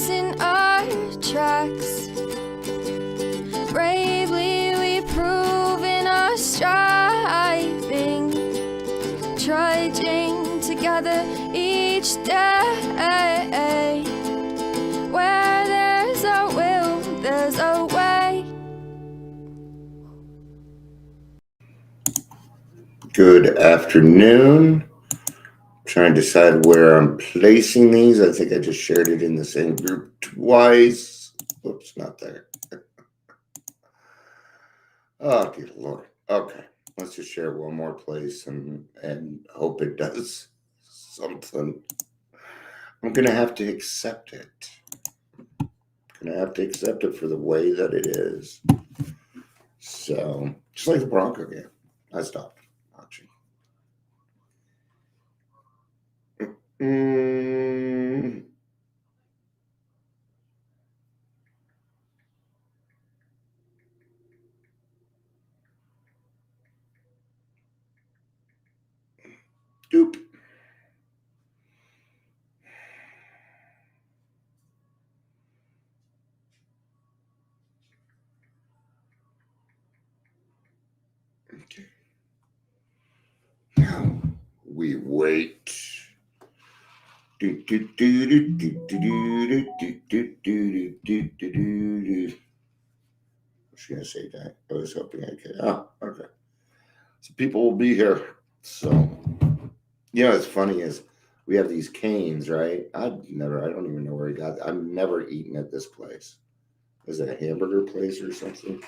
in our tracks. Bravely we prove in our striving, trudging together each day. Where there's a will, there's a way. Good afternoon. Trying to decide where I'm placing these. I think I just shared it in the same group twice. Oops, not there. Oh, dear Lord. Okay, let's just share it one more place and hope it does something. I'm going to have to accept it. For the way that it is. So, just like the Bronco game, I stopped watching. Doop. Okay. Now we wait. I was gonna say that. I was hoping I could. Oh, okay. So people will be here. So, it's funny is we have these canes, right? I don't even know where he got. I've never eaten at this place. Is it a hamburger place or something?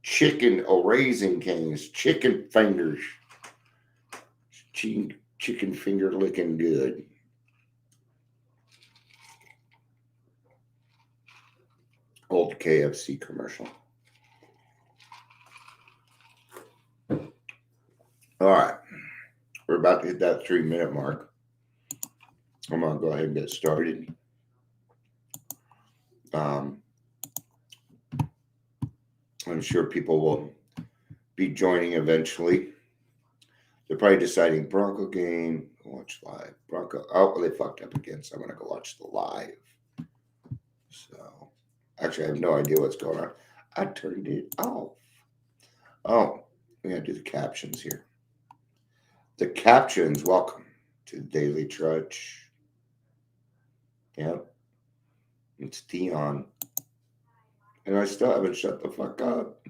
Chicken raisin canes, chicken fingers, chicken finger looking good. Old KFC commercial. All right, we're about to hit that 3-minute mark. I'm gonna go ahead and get started. I'm sure people will be joining eventually. They're probably deciding Bronco game, watch live. Bronco, oh, they fucked up again, so I'm going to go watch the live. So, actually, I have no idea what's going on. I turned it off. Oh, we got to do the captions here. The captions, welcome to Daily Trudge. Yep, it's Dion. And I still haven't shut the fuck up.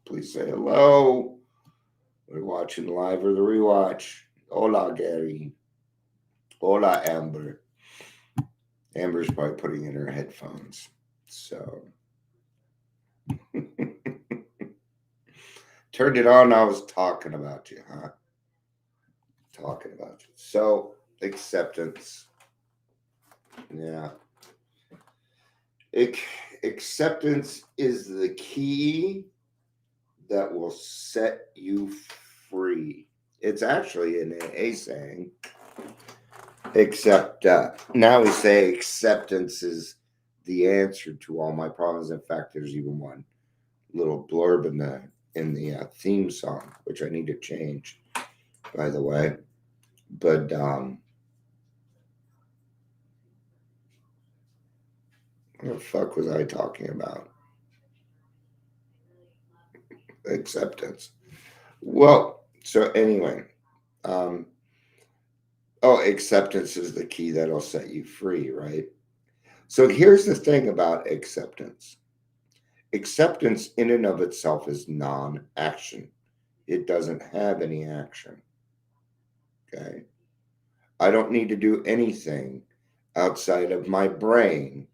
Please say hello. We're watching live or the rewatch. Hola, Gary. Hola, Amber. Amber's probably putting in her headphones. So. Turned it on. I was talking about you, huh? Talking about you. So, acceptance. Yeah. Acceptance is the key that will set you free. It's actually an AA saying, except now we say acceptance is the answer to all my problems. In fact, there's even one little blurb in the theme song, which I need to change, by the way. But what the fuck was I talking about? Acceptance. Well, so anyway, acceptance is the key that'll set you free, right? So here's the thing about acceptance. Acceptance in and of itself is non-action. It doesn't have any action. Okay? I don't need to do anything outside of my brain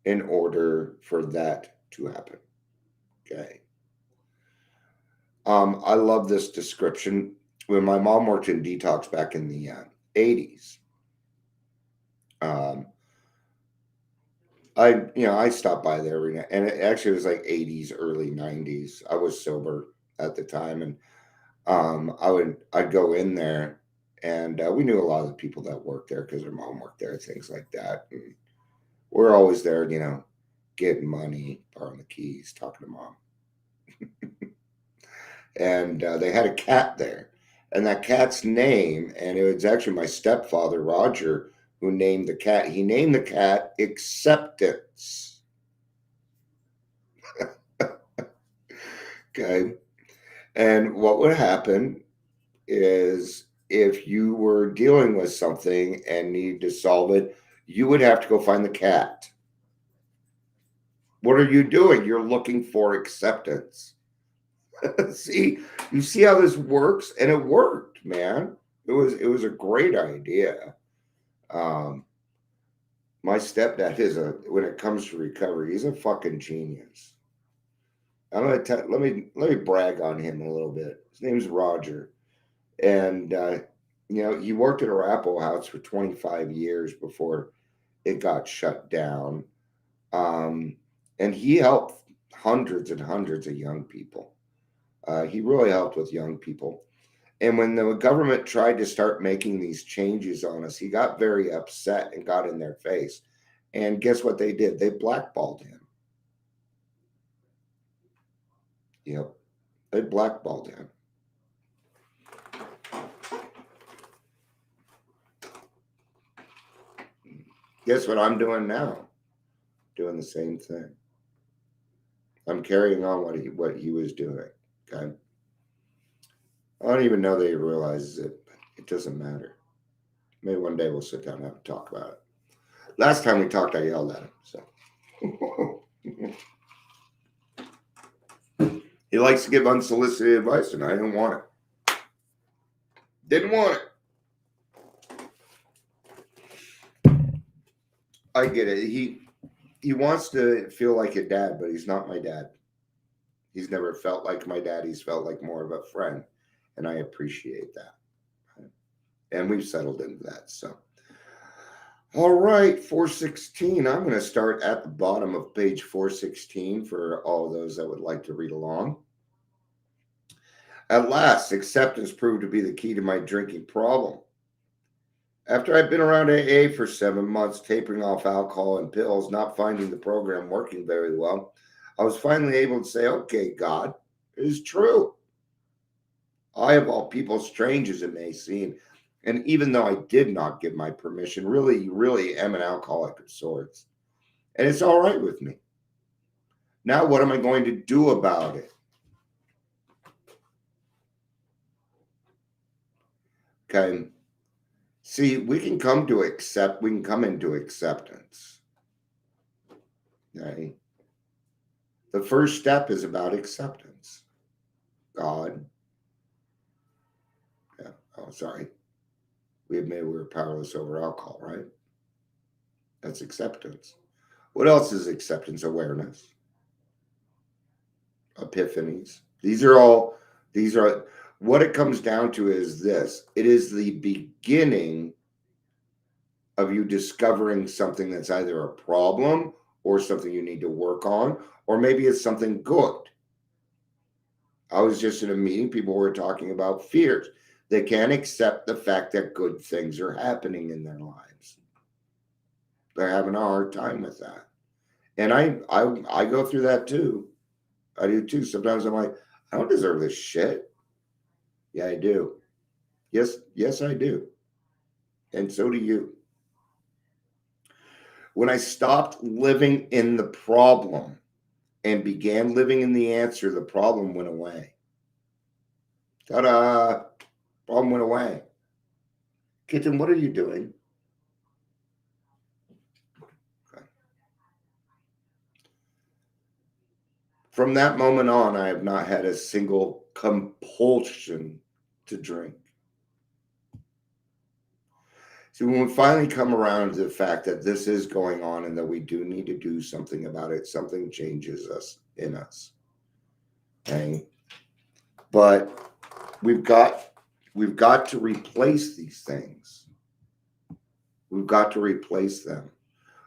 in order for that to happen. Okay? I love this description. When my mom worked in detox back in the 80s, I stopped by there every night, and it actually was like 80s, early 90s. I was sober at the time, and I'd go in there, and we knew a lot of the people that worked there because their mom worked there, things like that. And we're always there, getting money, borrowing the keys, talking to mom. And they had a cat there, And that cat's name, and it was actually my stepfather, Roger, who named the cat. He named the cat Acceptance. Okay. And what would happen is if you were dealing with something and needed to solve it, you would have to go find the cat. What are you doing? You're looking for acceptance. See, you see how this works? And it worked, man. It was a great idea. Um, my stepdad is when it comes to recovery, he's a fucking genius. I'm gonna let me brag on him a little bit. His name's Roger, and he worked at a Arapaho house for 25 years before it got shut down, and he helped hundreds and hundreds of young people. He really helped with young people. And when the government tried to start making these changes on us, he got very upset and got in their face. And guess what they did? They blackballed him. Yep, they blackballed him. Guess what I'm doing now? Doing the same thing. I'm carrying on what he was doing. Okay. I don't even know that he realizes it, but it doesn't matter. Maybe one day we'll sit down and have a talk about it. Last time we talked, I yelled at him. So he likes to give unsolicited advice, and I didn't want it. Didn't want it. I get it. He wants to feel like a dad, but he's not my dad. He's never felt like my dad. He's felt like more of a friend, and I appreciate that. And we've settled into that. So, all right, 416. I'm going to start at the bottom of page 416 for all of those that would like to read along. At last, acceptance proved to be the key to my drinking problem. After I'd been around AA for 7 months, tapering off alcohol and pills, not finding the program working very well, I was finally able to say, okay, God, it is true. I, of all people, strange as it may seem, and even though I did not give my permission, really am an alcoholic of sorts. And it's all right with me. Now, what am I going to do about it? Okay. See, we can come into acceptance. Okay. The first step is about acceptance. God. Yeah. Oh, sorry. We admit we were powerless over alcohol, right? That's acceptance. What else is acceptance? Awareness. Epiphanies. These are what it comes down to is this. It is the beginning of you discovering something that's either a problem or something you need to work on, or maybe it's something good. I was just in a meeting, people were talking about fears. They can't accept the fact that good things are happening in their lives. They're having a hard time with that. And I go through that too. I do too. Sometimes I'm like, I don't deserve this shit. Yeah, I do. Yes, I do. And so do you. When I stopped living in the problem and began living in the answer, the problem went away. Ta-da! Problem went away. Kitten, what are you doing? Okay. From that moment on, I have not had a single compulsion to drink. So when we finally come around to the fact that this is going on and that we do need to do something about it, something changes in us. Okay. But we've got to replace these things. We've got to replace them.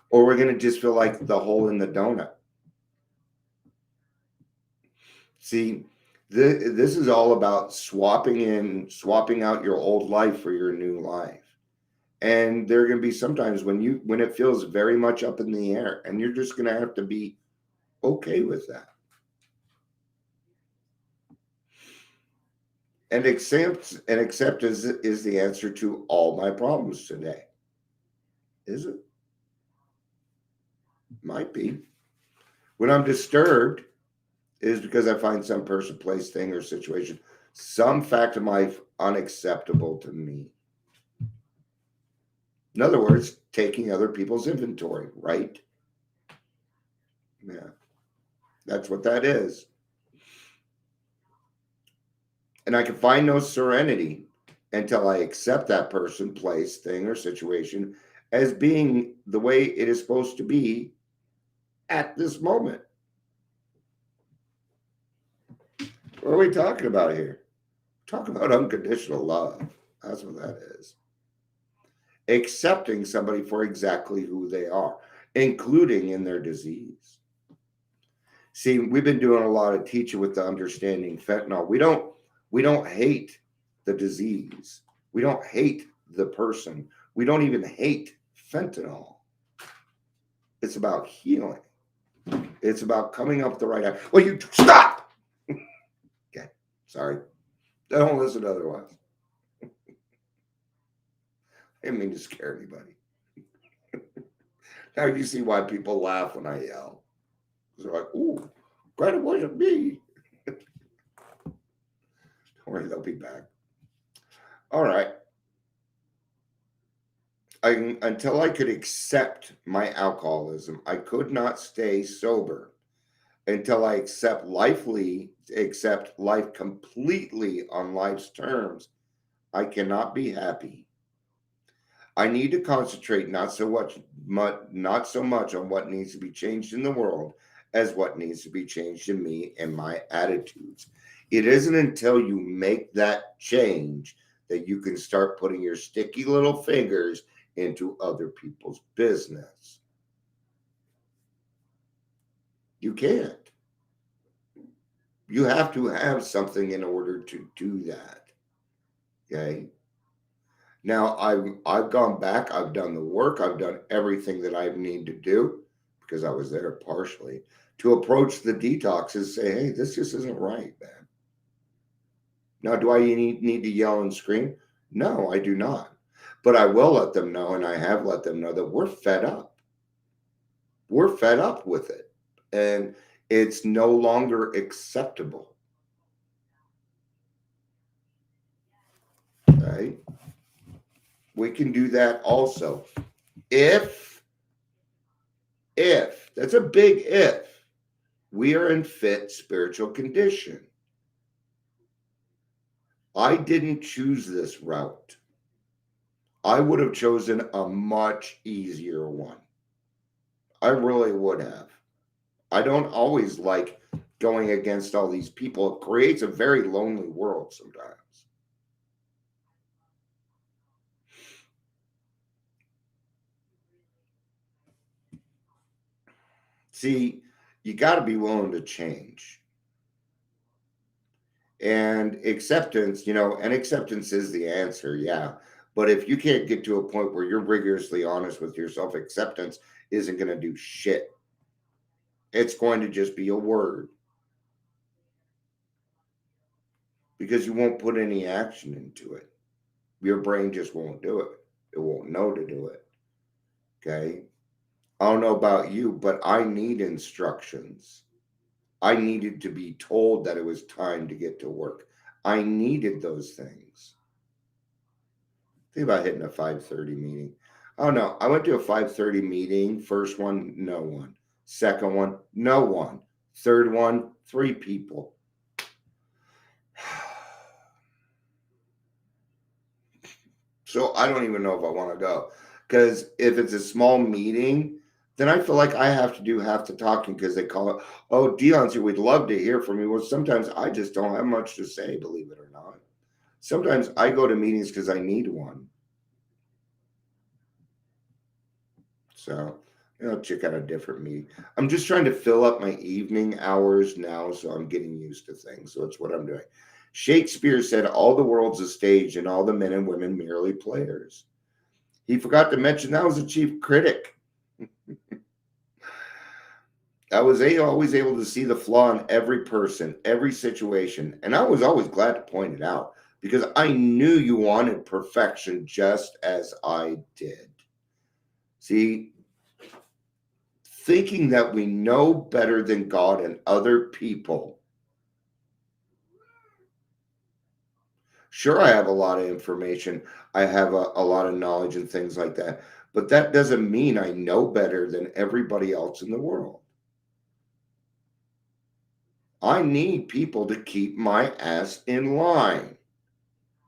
Or we're going to just feel like the hole in the donut. See, this is all about swapping out your old life for your new life. And there are going to be sometimes when it feels very much up in the air, and you're just going to have to be okay with that. And accept is the answer to all my problems today. Is it? Might be. When I'm disturbed, it is because I find some person, place, thing, or situation, some fact of life unacceptable to me. In other words, taking other people's inventory, right? Yeah, that's what that is. And I can find no serenity until I accept that person, place, thing, or situation as being the way it is supposed to be at this moment. What are we talking about here? Talk about unconditional love. That's what that is. Accepting somebody for exactly who they are, including in their disease. See, we've been doing a lot of teaching with the understanding fentanyl. We don't hate the disease. We don't hate the person. We don't even hate fentanyl. It's about healing. It's about coming up with the right. Well, you stop. Okay, sorry. Don't listen otherwise. I didn't mean to scare anybody. Now you see why people laugh when I yell. They're like, "Ooh, glad it wasn't me." Don't worry, they'll be back. All right. Until I could accept my alcoholism, I could not stay sober. Until I accept life completely on life's terms, I cannot be happy. I need to concentrate not so much on what needs to be changed in the world as what needs to be changed in me and my attitudes. It isn't until you make that change that you can start putting your sticky little fingers into other people's business. You can't. You have to have something in order to do that. Okay. Now I've gone back, I've done the work, I've done everything that I need to do because I was there partially to approach the detox and say, hey, this just isn't right, man. Now, do I need to yell and scream? No, I do not. But I will let them know, and I have let them know that we're fed up. We're fed up with it. And it's no longer acceptable. Right? We can do that also. If, that's a big if, we are in fit spiritual condition. I didn't choose this route. I would have chosen a much easier one. I really would have. I don't always like going against all these people. It creates a very lonely world sometimes. See, you got to be willing to change. And acceptance, and acceptance is the answer, yeah. But if you can't get to a point where you're rigorously honest with yourself, acceptance isn't going to do shit. It's going to just be a word. Because you won't put any action into it. Your brain just won't do it. It won't know to do it. Okay? I don't know about you, but I need instructions. I needed to be told that it was time to get to work. I needed those things. Think about hitting a 5:30 meeting. Oh no, I went to a 5:30 meeting. First one, no one. Second one, no one. Third one, 3 people. So I don't even know if I want to go. Because if it's a small meeting, then I feel like I have to do half the talking because they call it, oh, Dion's here, we'd love to hear from you. Well, sometimes I just don't have much to say, believe it or not. Sometimes I go to meetings because I need one. So, check out a different meeting. I'm just trying to fill up my evening hours now, so I'm getting used to things. So that's what I'm doing. Shakespeare said, all the world's a stage and all the men and women merely players. He forgot to mention that was a chief critic. I was always able to see the flaw in every person, every situation, and I was always glad to point it out. because I knew you wanted perfection just as I did. See, thinking that we know better than God and other people. Sure, I have a lot of information. I have a lot of knowledge and things like that. But that doesn't mean I know better than everybody else in the world. I need people to keep my ass in line.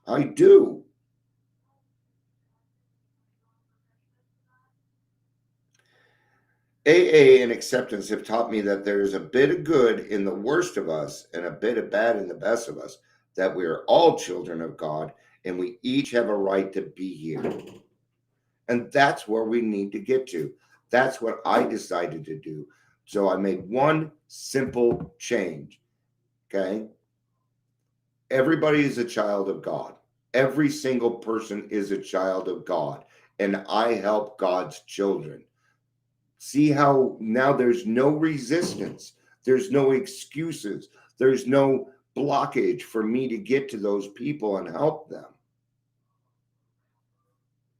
I do. AA and acceptance have taught me that there is a bit of good in the worst of us and a bit of bad in the best of us, that we are all children of God and we each have a right to be here. And that's where we need to get to. That's what I decided to do. So I made one simple change. Okay. Everybody is a child of God. Every single person is a child of God. And I help God's children. See how now there's no resistance, there's no excuses, there's no blockage for me to get to those people and help them.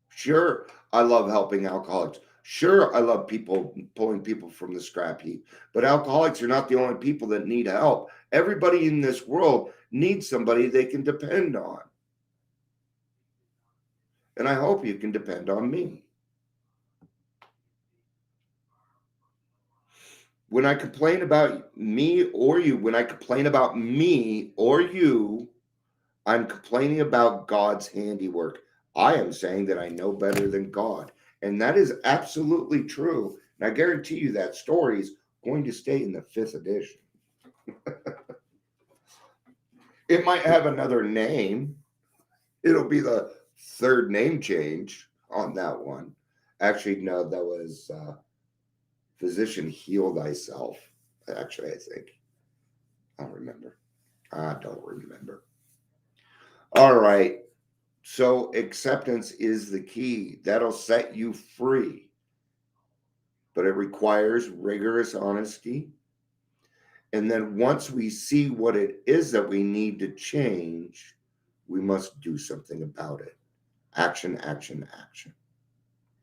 Sure, I love helping alcoholics. Sure, I love pulling people from the scrap heap. But alcoholics are not the only people that need help. Everybody in this world needs somebody they can depend on. And I hope you can depend on me. When I complain about me or you, I'm complaining about God's handiwork. I am saying that I know better than God. And that is absolutely true. And I guarantee you that story is going to stay in the 5th edition. It might have another name. It'll be the 3rd name change on that one. Actually, no, that was Physician Heal Thyself. Actually, I think. I don't remember. All right. So acceptance is the key. That'll set you free. But it requires rigorous honesty. And then once we see what it is that we need to change, we must do something about it. Action, action, action.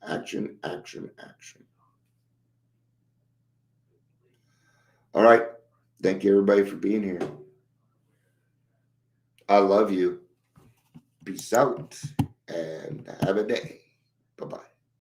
Action, action, action. All right. Thank you, everybody, for being here. I love you. Peace out and have a day. Bye-bye.